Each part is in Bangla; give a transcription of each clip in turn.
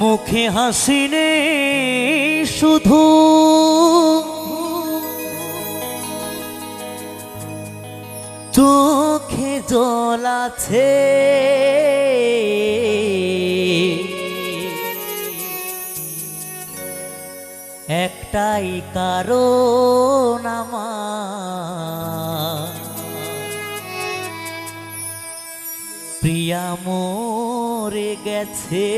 মুখে হাসি নেই শুধু চোখে জল আছে, একটাই কারণ আমার প্রিয়া মরে গেছে।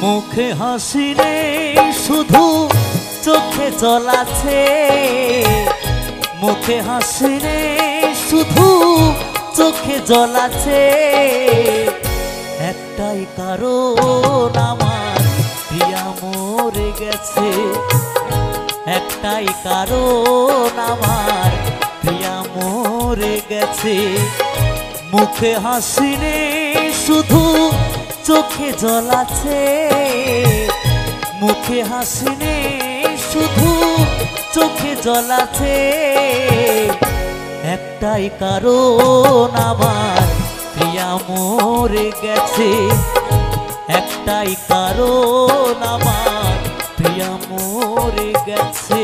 মুখে হাসি নেই শুধু চোখে জল আছে, মুখে হাসি নেই শুধু চোখে জল আছে, একটাই কারণ আমার প্রিয়া মরে গেছে, একটাই কারণ আমার প্রিয়া মরে গেছে। মুখে হাসি নেই শুধু চোখে জল আছে, মুখে হাসি নেই শুধু চোখে জল আছে, একটাই কারণ আমার প্রিয়া মরে গেছে, একটাই কারণ আমার প্রিয়া মরে গেছে।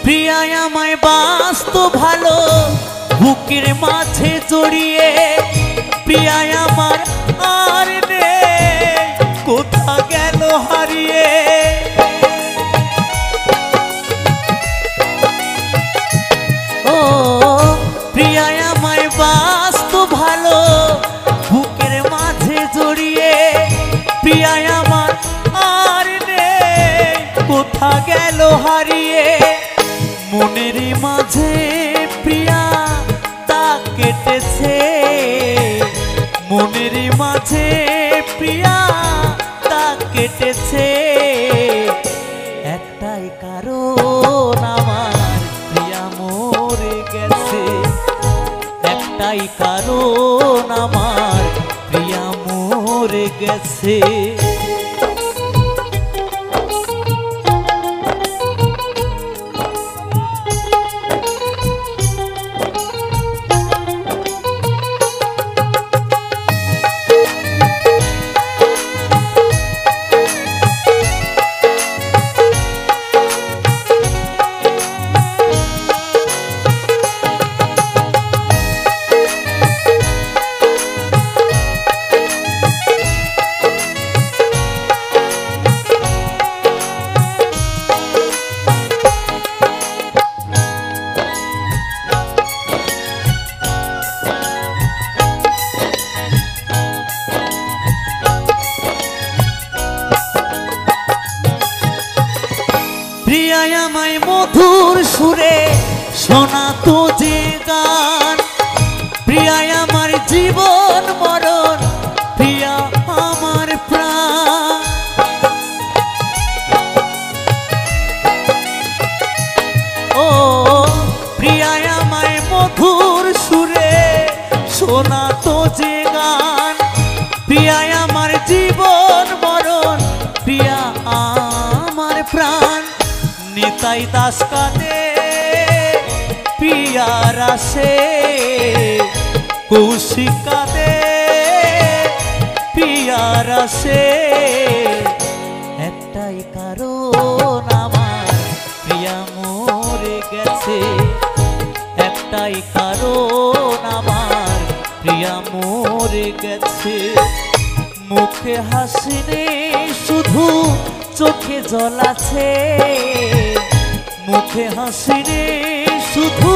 প্রিয়া আমায় বাসতো ভালো বুকের মাঝে জড়িয়ে, প্রিয়া আমার আর নেই কোথা গেল হারিয়ে। ও প্রিয়া আমায় বাসতো ভালো বুকের মাঝে জড়িয়ে, প্রিয়া আমার আর নেই কোথা গেল হারিয়ে। মনের মাঝে প্রিয়া তা কেটেছে, মনের মাঝে প্রিয়া তা কেটেছে, একটাই কারণ আমার প্রিয়া মরে গেছে, একটাই কারণ আমার প্রিয়া মরে গেছে। প্রিয়া আমায় মধুর সুরে শোনাতো যে গান, প্রিয়া আমার জীবন মরণ, প্রিয়া আমার প্রাণ। ও প্রিয়া আমায় মধুর সুরে শোনাতো যে গান, প্রিয়া আমার জীবন প্রাণ নিতাই দাস কাঁদে পিয়ার আসে কৌশিক কাঁদে পিয়ার আসে একটাই কারণ আমার প্রিয়া মরে গেছে একটাই কারণ আমার প্রিয়া মরে গেছে মুখে হাসি নেই শুধু চোখে জল আছে মুখে হাসি নেই শুধু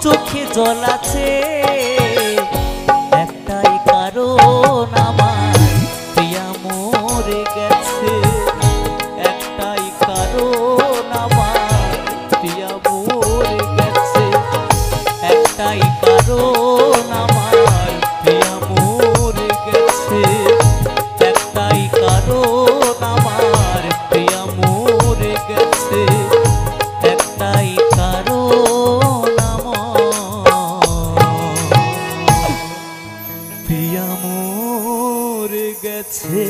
চোখে জল আছে একটাই কারণ আমার প্রিয়া মরে গেছে একটাই কারণ আমার প্রিয়া মরে গেছে একটাই কারণ আমার প্রিয়া মরে গেছে একটাই কারণ আমার প্রিয়া মরে গেছে একটাই কারণ আমার প্রিয়া মরে গেছে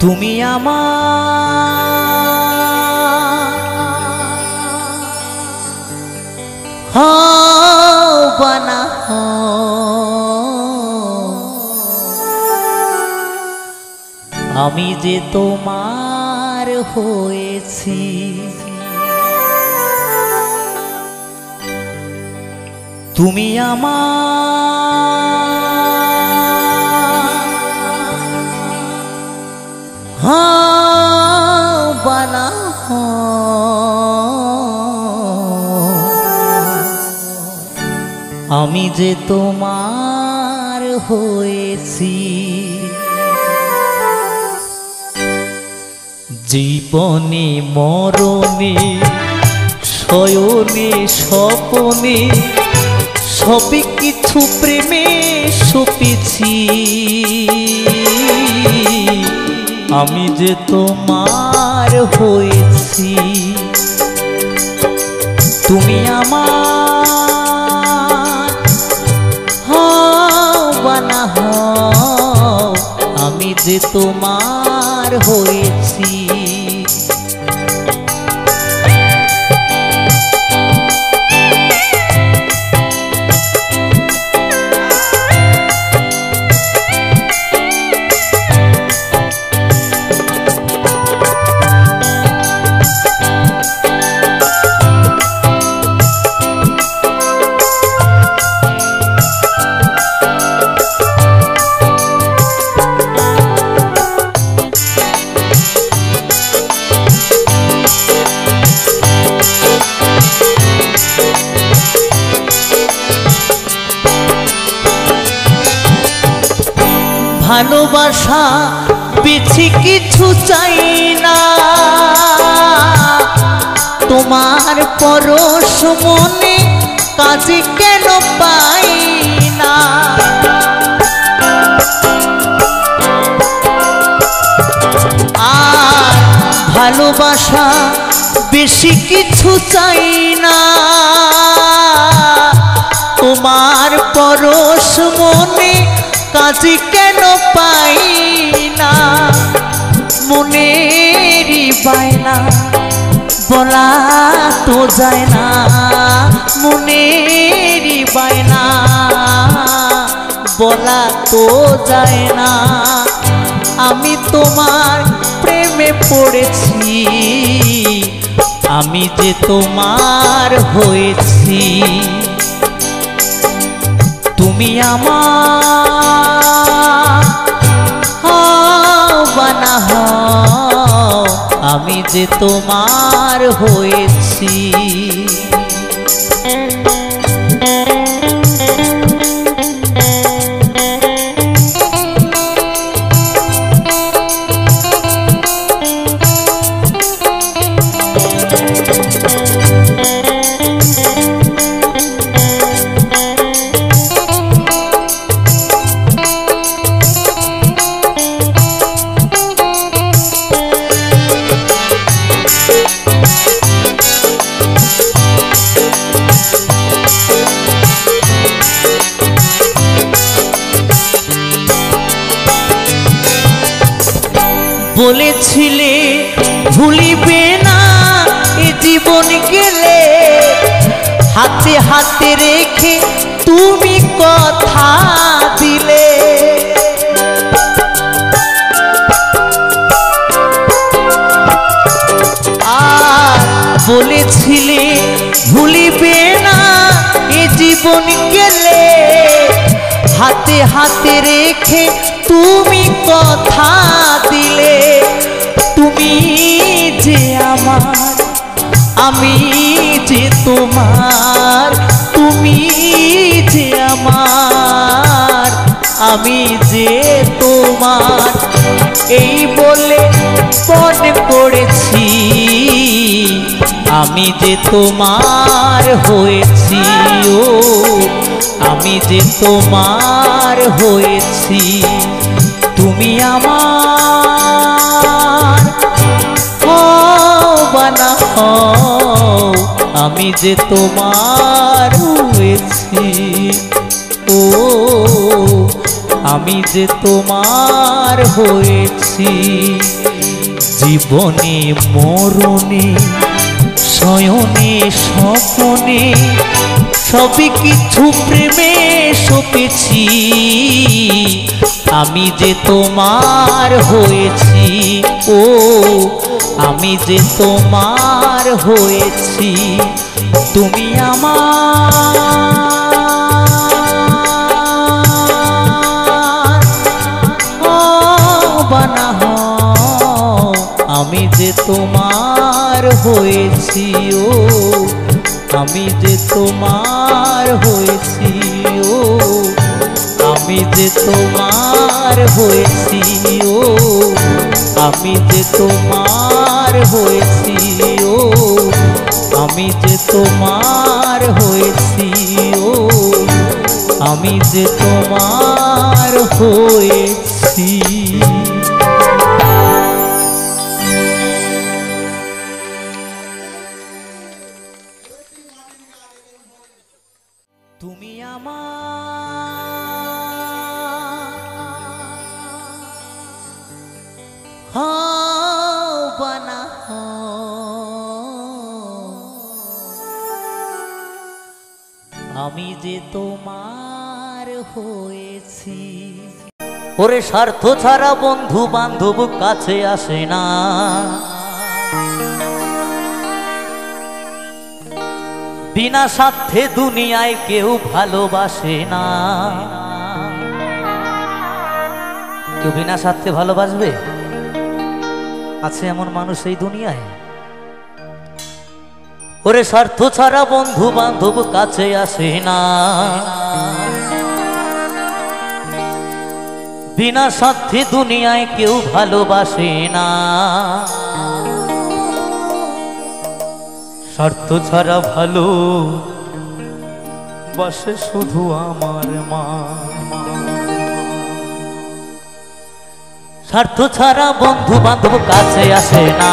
তুমি আমার হও বা না হও আমি যে তোমার হয়েছি তুমি আমার হও বা না আমি যে তোমার হয়েছি জীবনে মরণে শয়নে স্বপনে সবই কিছু প্রেমে সপেছি আমি যে তোমার হয়েছি তুমি আমার হও বা না হও আমি যে তোমার হয়েছি ভালোবাসা বেশি কিছু চাই না তোমার পরশ মনে কাজে কেন পাই না আর ভালোবাসা বেশি কিছু চাই না তোমার পরশ মনে কাজে কেন পাই না মনেরই বায়না বলা তো যায় না মনেরই বায়না বলা তো যায় না আমি তোমার প্রেমে পড়েছি আমি যে তোমার হয়েছি তুমি আমার হও বা না হও আমি যে তোমার হয়েছি বলেছিলে ভুলিবে না এ জীবন গেলে, হাতে হাতে রেখে তুমি কথা দিলে। আর বলেছিলে ভুলিবে না এ জীবন গেলে, হাতে হাতে রেখে তুমি কথা দিলে। তুমি যে আমার, আমি যে তোমার, তুমি যে আমার, আমি যে তোমার, এই বলে পণ করেছি। আমি যে তোমার হয়েছি, ও আমি যে তোমার হয়েছি। তুমি আমার হও বা না হও, আমি যে তোমার হয়েছি। ও আমি যে তোমার হয়েছি। জীবনে মরণে শয়নে স্বপনে সবই কিছু প্রেমে সপেছি। আমি যে তোমার হয়েছি, ও আমি যে তোমার হয়েছি। তুমি আমার বা না হও, আমি যে তোমার হয়েছি। ও আমি যে তোমার হয়েছি। ও আমি যে তোমার হয়েছি। ও আমি যে তোমার হয়েছি। ও আমি যে তোমার হয়েছি। ও আমি যে তোমার হয়েছি। তুমি আমার হও বা না হও, আমি যে তোমার হয়েছি। ওরে স্বার্থ ছাড়া বন্ধু বান্ধব কাছে আসে না, বিনা স্বার্থে দুনিয়ায় কেউ ভালোবাসে না। কেউ বিনা স্বার্থে ভালোবাসবে? আছে এমন মানুষ এই দুনিয়ায়? ওরে স্বার্থ ছাড়া বন্ধু বান্ধব কাছে আসে না, বিনা স্বার্থে দুনিয়ায় কেউ ভালোবাসে না। স্বার্থ ছাড়া ভালো বাসে শুধু আমার মা। স্বার্থ ছাড়া বন্ধু বান্ধব কাছে আসে না,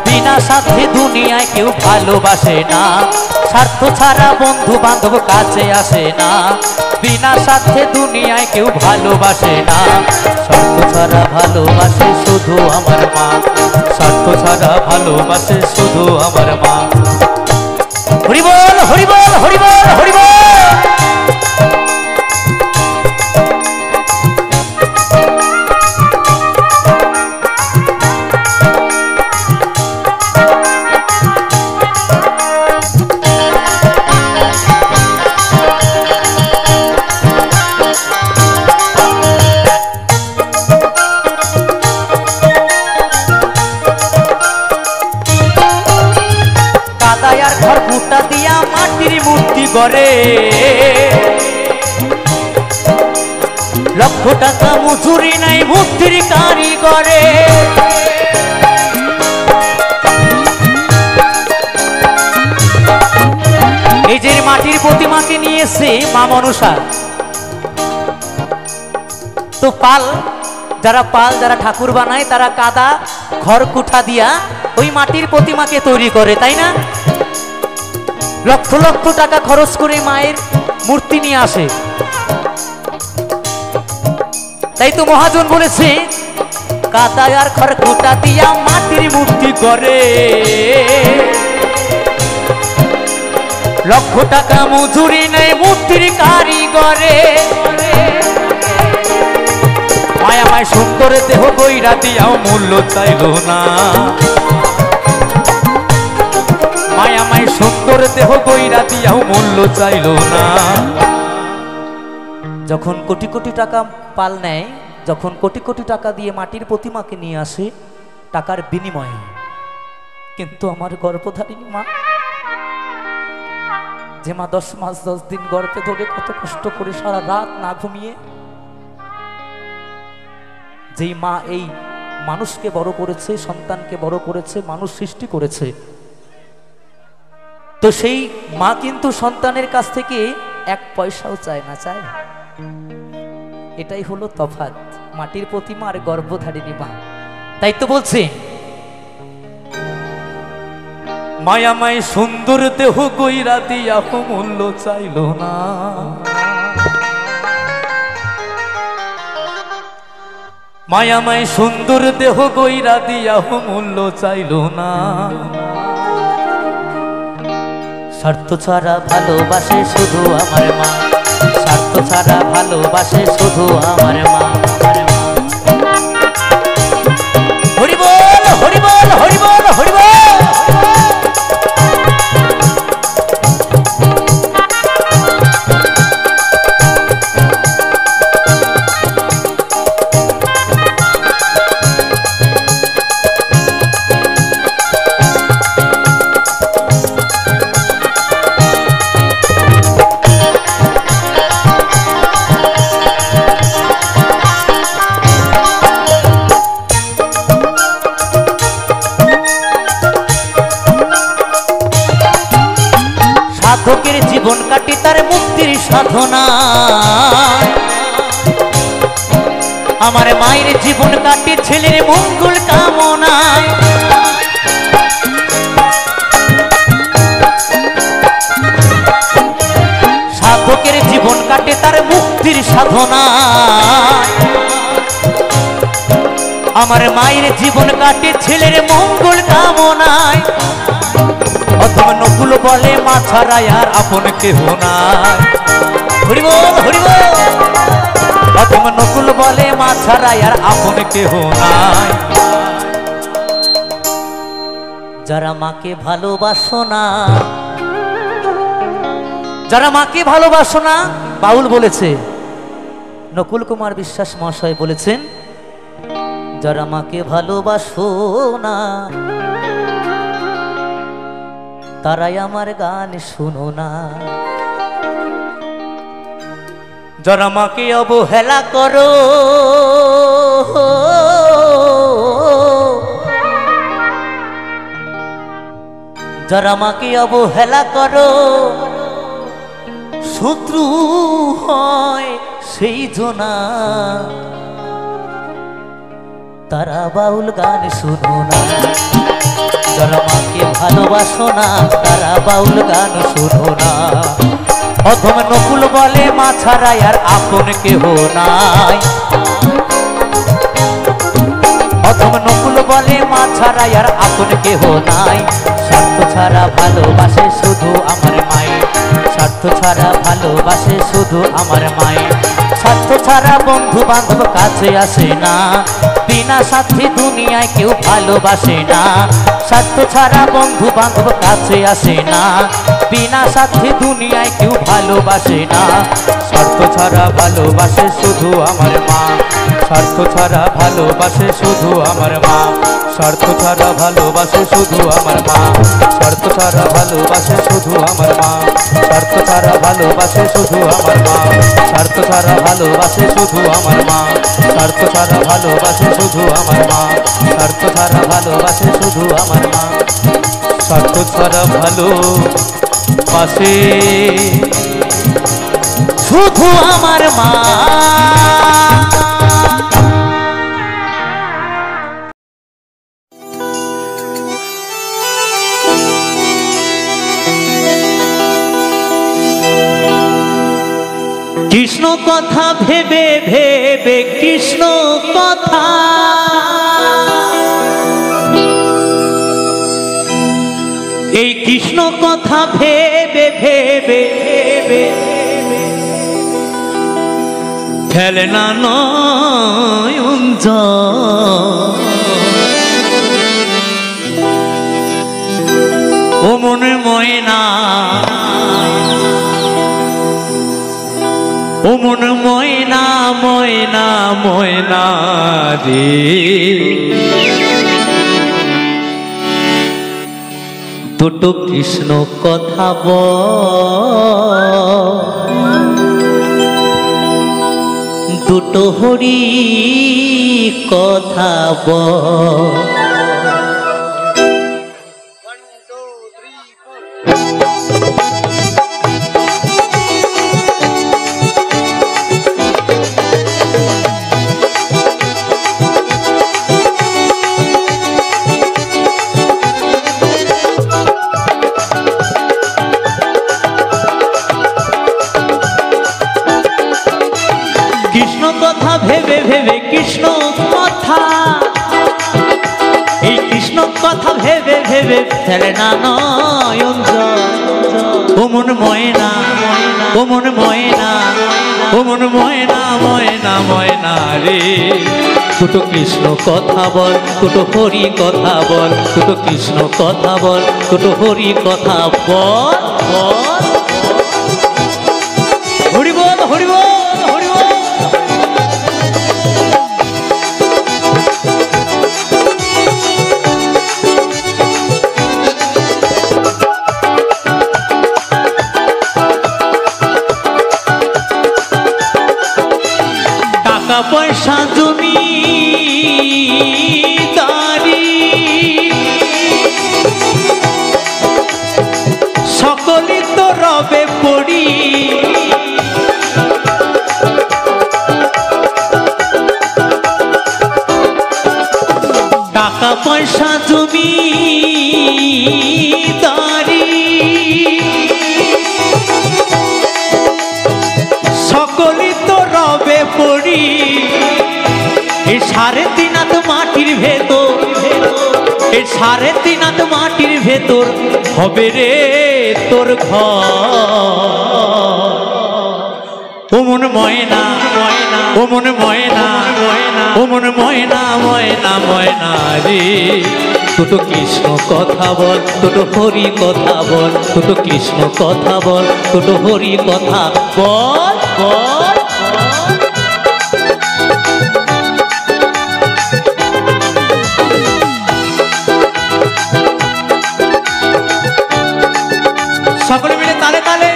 বিনা স্বার্থে দুনিয়ায় কেউ ভালোবাসে না। স্বার্থ ছাড়া বন্ধু বান্ধব কাছে আসে না, বিনা স্বার্থে দুনিয়ায় কেউ ভালোবাসে না। স্বার্থ ছাড়া ভালোবাসে শুধু আমার মা, স্বার্থ ছাড়া ভালোবাসে শুধু আমার মা। হরি বল হরি বল হরি বল হরি বল। দিয়া মাটির মূর্তি গড়ে, লক্ষ টাকা মজুরি নাই মূর্তির কারিগরে। এই যে মাটির প্রতিমাকে নিয়েছে মা মনসা। তো পাল যারা ঠাকুর বানায় তারা কাদা খড়কুটা দিয়া ওই মাটির প্রতিমাকে তৈরি করে, তাই না? লক্ষ লক্ষ টাকা খরচ করে মায়ের মূর্তি নিয়ে আসে। তাই তো মহাজন বলেছে কাদা আর খড়কুটা দিয়া মাটির মূর্তি করে, লক্ষ টাকা মজুরি নেই মূর্তির কারিগরে। মায়ামায় সুন্দর দেহ কইরা দিয়াও মূল্য চাইল না, মায়ামায় সুন্দর দেহ কইরা দিয়াও মূল্য চাইল না। যখন কোটি কোটি টাকা পাল নেয়, যখন কোটি কোটি টাকা দিয়ে মাটির প্রতিমাকে নিয়ে আসে টাকার বিনিময়ে, কিন্তু আমার গর্ভধারিণী মা, যে মা 10 মাস 10 দিন গর্ভে ধরে কত কষ্ট করে সারা রাত না ঘুমিয়ে যেই মা এই মানুষকে বড় করেছে, সন্তানকে বড় করেছে, মানুষ সৃষ্টি করেছে, তো সেই মা কিন্তু সন্তানের কাছ থেকে 1 পয়সাও চায় না, চায়। এটাই হলো তফাৎ মাটির প্রতিমা আর গর্ভধারিণী মা। তাই তো বলছে মায়ামায় সুন্দর দেহ কইরা দিয়া মূল্য চাইল না, মায়ামায় সুন্দর দেহ কইরা দিয়া মূল্য চাইল না। স্বার্থ ছাড়া ভালোবাসে শুধু আমার মা, স্বার্থ ছাড়া ভালোবাসে শুধু আমার মা। হরি বল হরি বল হরি বল হরি বল। সাধকের জীবন কাটি তার মুক্তির সাধনা, আমার মায়ের জীবন কাটি ছেলের মঙ্গল কামনায়। সাধকের জীবন কাটে তার মুক্তির সাধনা, আমার মায়ের জীবন কাটে ছেলের মঙ্গল কামনায়। অথবা নকুল বলে মা ছাড়া আর আপন কেহ নাই, হরি বল হরি বল। অথবা নকুল বলে মা ছাড়া আর আপন কেহ নাই। যারা মাকে ভালোবাসো না, যারা মাকে ভালোবাসো না, বাউল বলেছে, নকুল কুমার বিশ্বাস মহাশয় বলেছেন, যারা মাকে ভালোবাসো না তারাই আমার গান শুনো না। যারা মাকে অবহেলা করো, যারা মাকে অবহেলা করো, শত্রু হয় সেই জনা, তারা বাউল গান শুনো না। যারা মাকে ভালোবাসো না তারা বাউল গান শুনো না। অধম নকুল বলে মা ছাড়া আর আপন কেহ নাই, অধম নকুল বলে মা ছাড়া আর আপন কেহ নাই। স্বার্থ ছাড়া ভালোবাসে শুধু আমার মায়ের, স্বার্থ ছাড়া ভালোবাসে শুধু আমার মায়ের। স্বার্থ ছাড়া বন্ধু বান্ধব কাছে আসে না, বিনা স্বার্থে দুনিয়ায় কেউ ভালোবাসে না। স্বার্থ ছাড়া বন্ধু বান্ধব কাছে আসে না, বিনা স্বার্থে দুনিয়ায় কেউ ভালোবাসে না। স্বার্থ ছাড়া ভালোবাসে শুধু আমার মা, স্বার্থ ছাড়া ভালোবাসে শুধু আমার মা, স্বার্থ ছাড়া ভালোবাসে শুধু আমার মা, স্বার্থ ছাড়া ভালোবাসে শুধু আমার মা, স্বার্থ ছাড়া ভালোবাসে শুধু আমার মা, স্বার্থ ছাড়া ভালোবাসে শুধু আমার মা, স্বার্থ ছাড়া ভালোবাসে শুধু আমার মা, স্বার্থ ছাড়া ভালোবাসে শুধু আমার মা, স্বার্থ ছাড়া ভালোবাসে শুধু আমার মা। কৃষ্ণ কথা ভেবে ভেবে ভেবে কৃষ্ণ কথা, এই কৃষ্ণ কথা ভেবে ভেবে ভেবে ফেলে না নয়ন জল। ও মনে ময়না, ও মন ময়না ময়না ময়না রে, দুটো কৃষ্ণ কথা দুটো হরি কথা কথা ভেবে ভেবে কৃষ্ণ কথা, এই কৃষ্ণ কথা ভেবে ভেবে ফেলে না নয়ন জল। ও মন ময়না, ও মন ময়না, ও মন ময়না ময়না ময়না রে, দুটো কৃষ্ণ কথা বল, দুটো হরি কথা বল, দুটো কৃষ্ণ কথা বল, দুটো হরি কথা বল বল। হরি বল হরি বল হরি বল। টাকা পয়সা জমি দারি সকলই তো রবে পড়ি, টাকা পয়সা জমি দারি সকলই তো রবে পড়ি, এই 3.5 হাত মাটির ভেতর, এই 3.5 হাত মাটির ভেতর হবে রে তোর ঘর। ও মন ময়না ময়না, ও মন ময়না ময়না, ও মন ময়না ময়না ময়না রে, দুটো কৃষ্ণ কথা বল, দুটো হরি কথা বল, দুটো কৃষ্ণ কথা বল, দুটো হরি কথা বল বল। সকলে মিলে তালে তালে।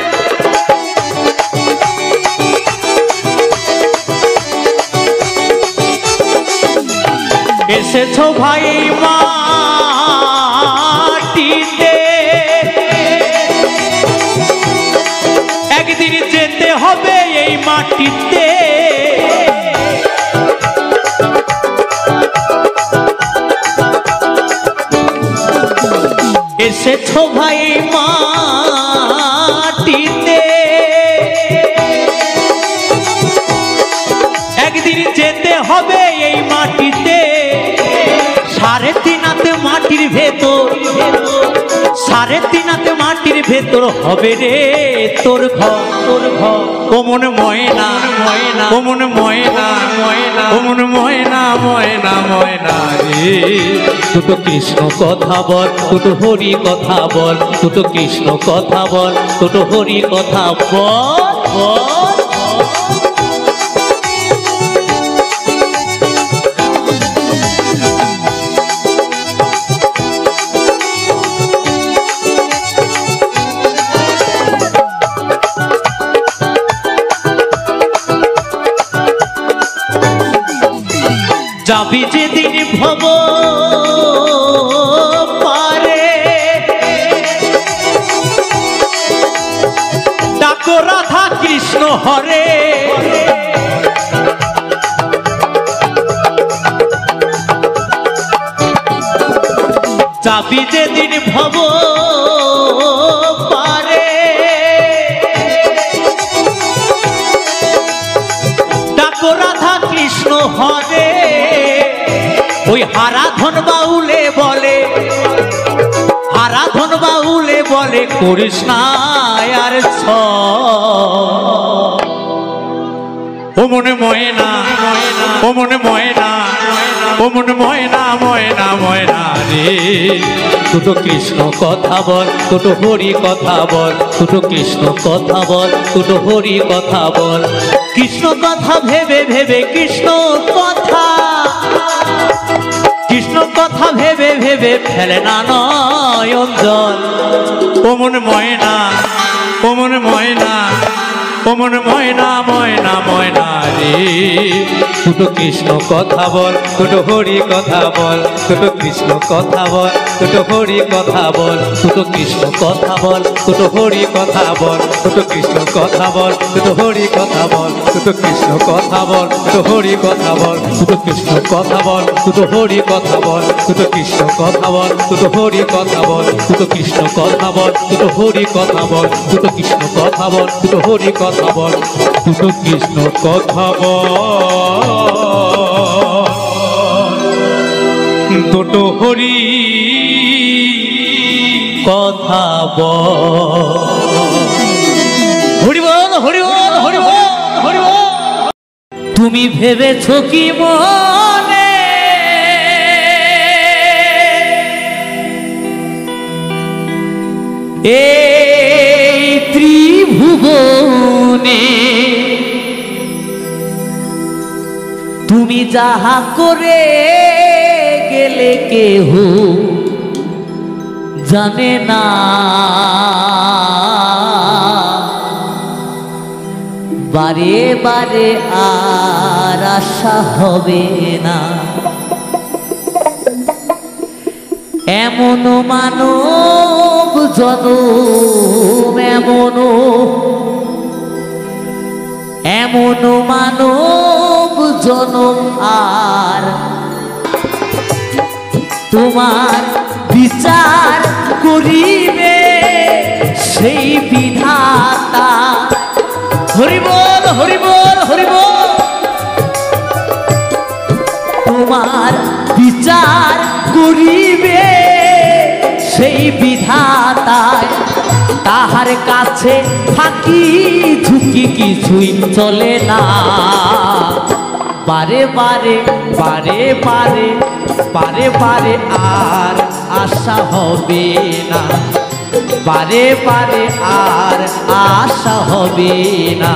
এসেছো ভাই মাটিতে, একদিন যেতে হবে এই মাটিতে, এসেছো ভাই মাটিতে, একদিন যেতে হবে এই মাটিতে, 3.5 হাত মাটির ভেতর, 3.5 হাত মাটির ভেতর হবে রে তোর ঘর তোর ঘর। ও মন ময়না ময়না, ও মন ময়না ময়না, ও মন ময়না ময়না ময়না রে, দুটো কৃষ্ণ কথা বল, দুটো হরি কথা বল, দুটো কৃষ্ণ কথা বল, দুটো হরি কথা বল বল। যাবি যেদিন ভব পারে, ডাকো রাধা কৃষ্ণ হরে, যাবি যেদিন ভব পারে, ডাকো রাধা কৃষ্ণ মনে করিস না আর ও মনে ময়না ও মনে ময়না ও মনে ময়না ময়না ময়না রে দুটো কৃষ্ণ কথা বল দুটো হরি কথা বল দুটো কৃষ্ণ কথা বল দুটো হরি কথা বল কৃষ্ণ কথা ভেবে ভেবে কৃষ্ণ কথা ভেবে ভেবে ফেলে না নয়ন জল ও মনে ময়না ও মনে ময়না ও মনে ময়না ময়না ময়না রে দুটো কৃষ্ণ কথা বল দুটো হরি কথা বল দুটো কৃষ্ণ কথা বল দুটো হরি কথা বল দুটো কৃষ্ণ কথা বল দুটো হরি কথা বল দুটো কৃষ্ণ কথা বল দুটো হরি কথা বল দুটো কৃষ্ণ কথা বল দুটো হরি কথা বল দুটো কৃষ্ণ কথা বল দুটো হরি কথা বল দুটো কৃষ্ণ কথা বল দুটো হরি কথা বল দুটো কৃষ্ণ কথা বল দুটো হরি কথা বল দুটো কৃষ্ণ কথা বল দুটো হরি কথা বল দুটো কৃষ্ণ কথা বল দুটো হরি কথা বল হরি বল হরি বল হরি বল হরি বল তুমি ভেবেছো কি মনে এই ত্রিভুবনে তুমি যাহা করে গেলে কেহ জানে না বারে বারে আর আশা হবে না এমন মানব জনম এমন মানব জনম আর তোমার বিচার করিবে সেই বিধাতা হরি বল হরি বল হরি বল তোমার বিচার করিবে সেই বিধাতায় তাহার কাছে ফাঁকি ঝুঁকি কিছুই চলে না বারে বারে বারে বারে বারে বারে আর আশা হবে না বারে বারে আর আশা হবে না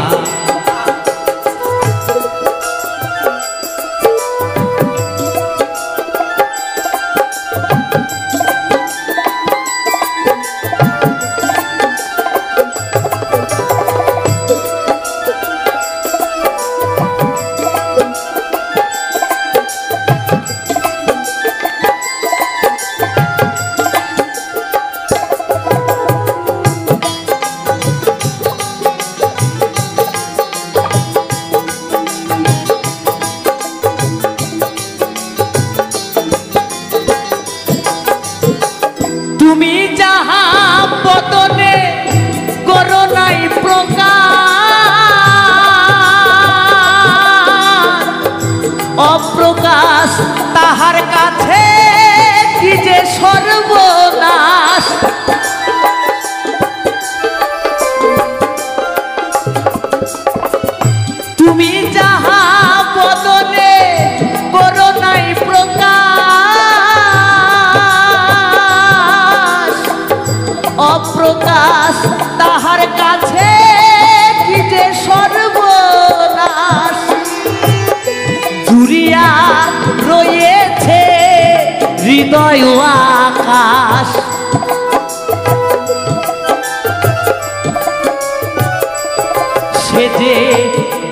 তুমি যাহা বদনে করো নাই প্রকাশ অপ্রকাশ তাহার কাছে কি যে সর্বনাশ তুমি যাহা বদনে করো নাই প্রকাশ অপ্রকাশ তাহার কাছে কি যে সর্বনাশ জুড়িয়া রয়েছে হৃদয় আকাশ সে যে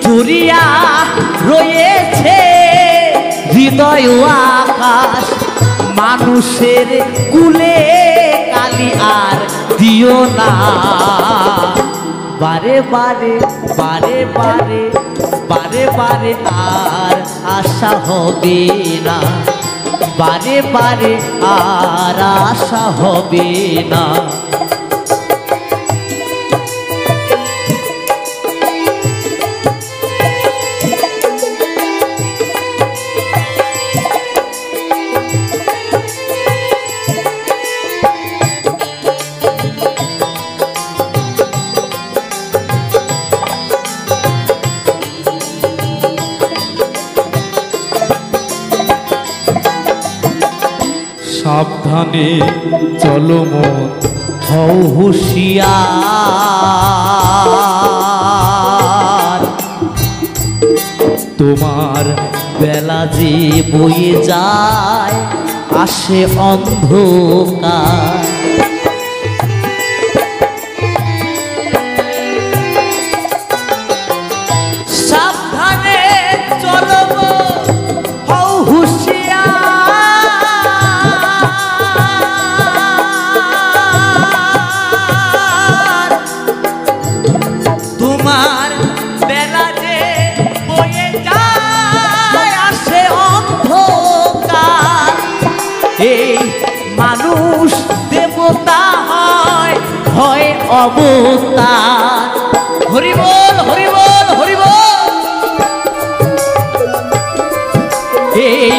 জুড়িয়া রয়েছে হৃদয় আকাশ মানুষের কুলে কালি আর দিও না বারে বারে বারে বারে বারে বারে আর আশা হবে না বারে বারে আর আশা হবে না সাবধানে চলো মন হও হুঁশিয়ার, তোমার বেলা যে বয়ে যায় আসে অন্ধকার। সাবধানে চলো হও হুঁশিয়ার, তোমার বেলা যে বয়ে যায় আসে অন্ধকার। এই মানুষ দেবতা হয় হয় অবতার। হরি বল হরি বল হরি বল। এই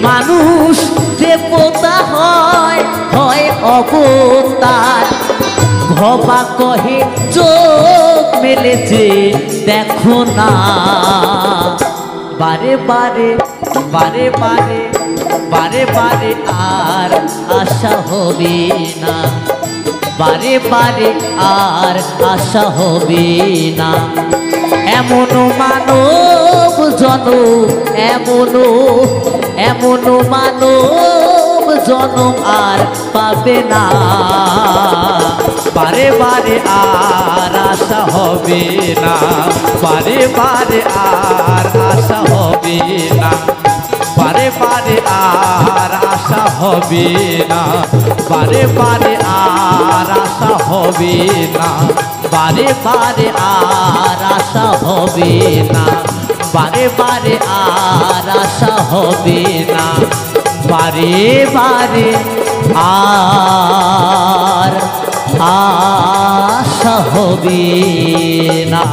মানুষ দেবতা হয় হয় অবতার। ভবা কহে চোখ মেলেছে দেখো না, বারে বারে বারে বারে বারে বারে আর আশা হবে না, বারে বারে আর আশা হবে না। এমন মানব জনম এমন মানব জনম আর পাবে না, বারে বারে আর আশা হবে না, বারে বারে আর আশা হবে না, বারে বারে আর আশা হবে না, বারে বারে আর আশা হবে না, বারে বারে আর আশা হবে না, বারে বারে আর আশা হবে না, বারে বারে আর আশা হবে না।